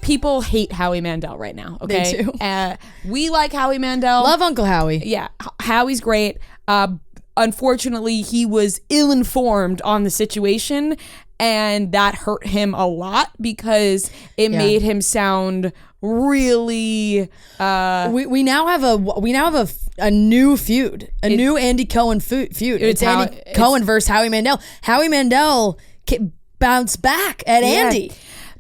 people hate Howie Mandel right now. Okay, They do. We like Howie Mandel. Love Uncle Howie. Yeah, Howie's great. Unfortunately, he was ill-informed on the situation, and that hurt him a lot because it made him sound really. We now have a new feud, new Andy Cohen feud. It's Andy Cohen versus Howie Mandel. Howie Mandel bounced back at Andy.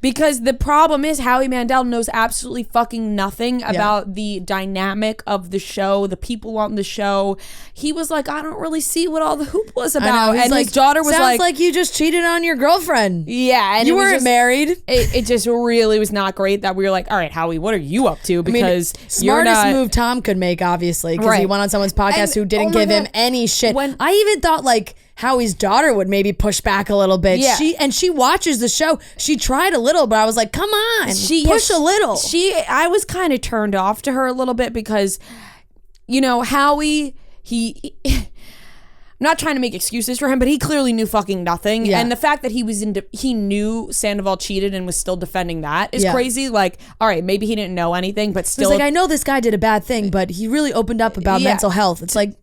Because the problem is Howie Mandel knows absolutely fucking nothing about the dynamic of the show, the people on the show. He was like, I don't really see what all the hoop was about. And his daughter was sounds like you just cheated on your girlfriend. Yeah. And you weren't married. It just really was not great that we were like, all right, Howie, what are you up to? Because smartest move Tom could make, obviously, because he went on someone's podcast who didn't give him any shit. I even thought like Howie's daughter would maybe push back a little bit. Yeah. She watches the show. She tried a little, but I was like, come on, push a little. I was kind of turned off to her a little bit because, you know, Howie, I'm not trying to make excuses for him, but he clearly knew fucking nothing. Yeah. And the fact that he knew Sandoval cheated and was still defending that is crazy. Like, all right, maybe he didn't know anything, but still. He's like, I know this guy did a bad thing, but he really opened up about mental health. It's like,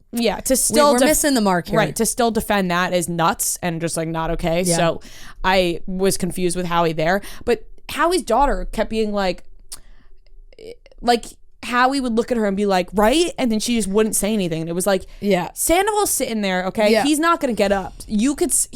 to still we're missing the mark here. Right, to still defend that is nuts and just like not okay. Yeah. So I was confused with Howie there. But Howie's daughter kept being like Howie would look at her and be like, right? And then she just wouldn't say anything. And it was like, Sandoval's sitting there, okay? Yeah. He's not going to get up. He's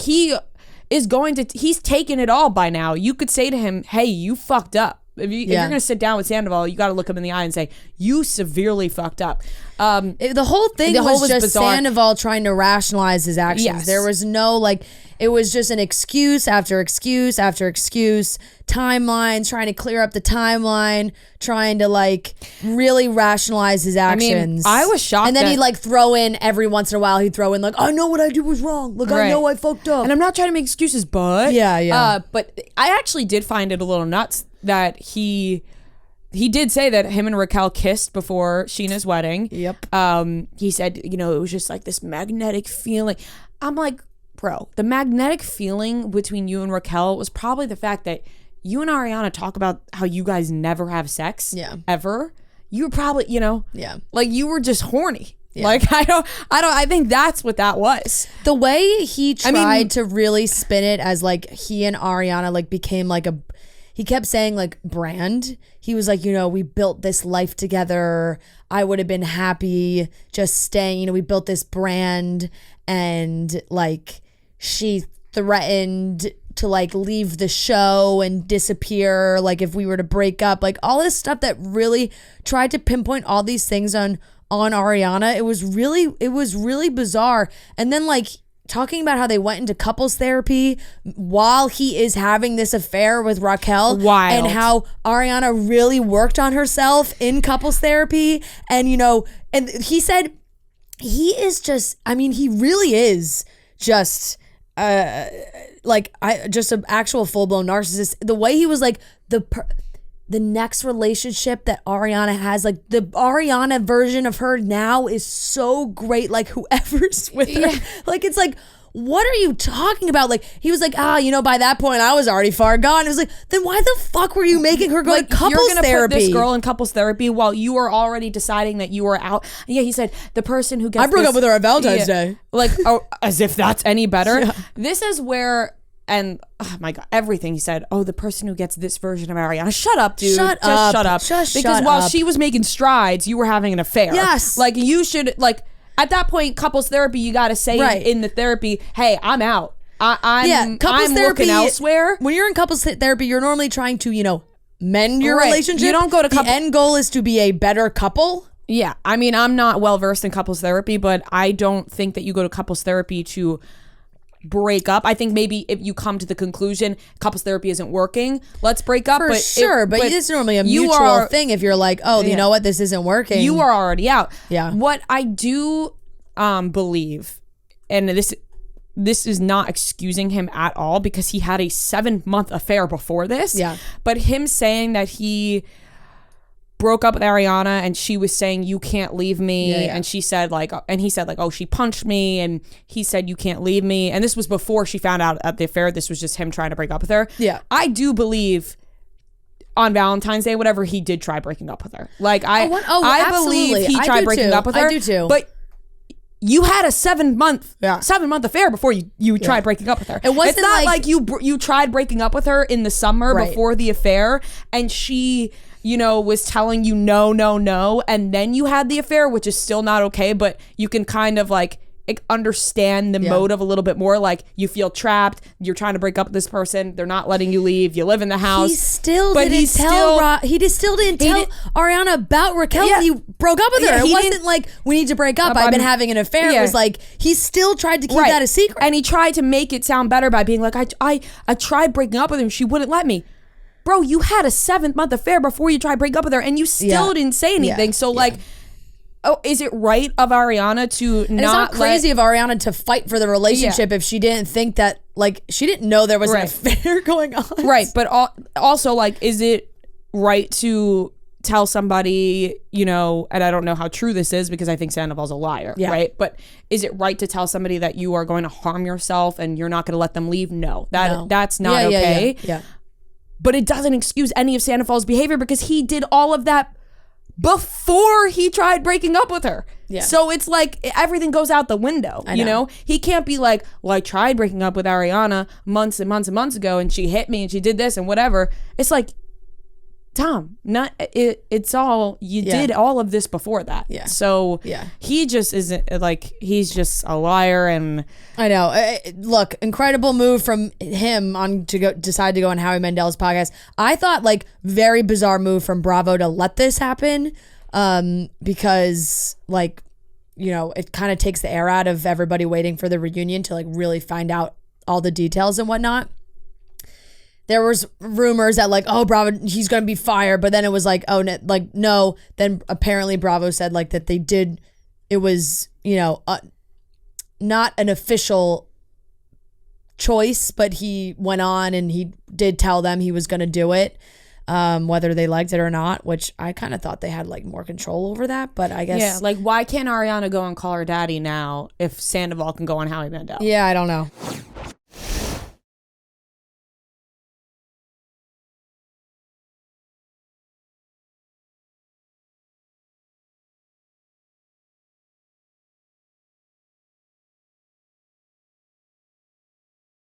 taken it all by now. You could say to him, hey, you fucked up. If you're going to sit down with Sandoval, you got to look him in the eye and say, you severely fucked up. The whole thing was just bizarre. Sandoval trying to rationalize his actions. Yes. There was no it was just an excuse after excuse after excuse, timelines, trying to clear up the timeline, trying to really rationalize his actions. I was shocked. And then he'd throw in every once in a while, he'd throw in I know what I did was wrong. I know I fucked up. And I'm not trying to make excuses, but. Yeah. But I actually did find it a little nuts that he did say that him and Raquel kissed before Sheena's wedding. Yep. He said, it was just this magnetic feeling. I'm like, bro, the magnetic feeling between you and Raquel was probably the fact that you and Ariana talk about how you guys never have sex. Yeah. Ever. You were probably, Yeah. You were just horny. Yeah. I think that's what that was. The way he tried to really spin it as he and Ariana became he kept saying brand. He was like, we built this life together. I would have been happy just staying. We built this brand, and she threatened to leave the show and disappear if we were to break up. All this stuff that really tried to pinpoint all these things on Ariana. It was really bizarre. And then talking about how they went into couples therapy while he is having this affair with Raquel. Wild. And how Ariana really worked on herself in couples therapy. And, and he said he is just, he really is just, just an actual full-blown narcissist. The way he was the next relationship that Ariana has, the Ariana version of her now is so great. Whoever's with her, it's what are you talking about? He was by that point I was already far gone. It was then why the fuck were you making her go to couples you're gonna therapy? Put this girl in couples therapy while you were already deciding that you were out. Yeah, he said the person who gets I broke up with her on Valentine's Day. As if that's any better. Yeah. This is where. And oh my God, everything he said. Oh, the person who gets this version of Ariana. Shut up, dude. Shut up. Because while she was making strides, you were having an affair. Yes. You should at that point, couples therapy. You got to say in the therapy, hey, I'm out. I'm looking elsewhere. When you're in couples therapy, you're normally trying to mend your relationship. You don't go to the end goal is to be a better couple. Yeah, I'm not well versed in couples therapy, but I don't think that you go to couples therapy to break up. I think maybe if you come to the conclusion couples therapy isn't working, let's break up. But it's normally a mutual thing. If you're you know what, this isn't working, you are already out. Yeah. What I do believe, and this is not excusing him at all because he had a 7-month affair before this. Yeah. But him saying that he broke up with Ariana and she was saying you can't leave me, and she said and he said oh, she punched me, and he said you can't leave me, and this was before she found out at the affair. This was just him trying to break up with her. Yeah. I do believe on Valentine's Day, whatever, he did try breaking up with her. Like I absolutely. believe he tried breaking up with her. I do too. But you had a 7-month affair before you tried breaking up with her. It wasn't it's not like you tried breaking up with her in the summer before the affair, and she, was telling you no, and then you had the affair, which is still not okay, but you can kind of like understand the motive a little bit more. Like, you feel trapped, you're trying to break up with this person, they're not letting you leave, you live in the house. He still didn't tell Ariana about Raquel when he broke up with her. It wasn't like, we need to break up, I've been having an affair. It was like, he still tried to keep that a secret. And he tried to make it sound better by being like, I tried breaking up with her, she wouldn't let me. Bro, you had a 7-month affair before you tried breaking up with her, and you still didn't say anything. So like, oh, is it right of Ariana to and not it's not crazy of Ariana to fight for the relationship if she didn't think that, like, she didn't know there was an affair going on. Right, but also, like, is it right to tell somebody, and I don't know how true this is because I think Sandoval's a liar, right? But is it right to tell somebody that you are going to harm yourself and you're not going to let them leave? No, that's not okay. Yeah. But it doesn't excuse any of Sandoval's behavior because he did all of that before he tried breaking up with her. Yeah. So it's like everything goes out the window, He can't be like, well, I tried breaking up with Ariana months and months and months ago and she hit me and she did this and whatever. It's like, Tom, it's all, you did all of this before that. Yeah. So he just isn't, like, he's just a liar. And I know. Look, incredible move from him decide to go on Howie Mandel's podcast. I thought, like, very bizarre move from Bravo to let this happen, because, like, it kind of takes the air out of everybody waiting for the reunion to, like, really find out all the details and whatnot. There was rumors that, like, oh, Bravo, he's going to be fired. But then it was like, oh, no. Then apparently Bravo said, like, that they did, it was, not an official choice, but he went on and he did tell them he was going to do it, whether they liked it or not, which I kind of thought they had, like, more control over that. But I guess. Yeah, like, why can't Ariana go and call her daddy now if Sandoval can go on Howie Mandel? Yeah, I don't know.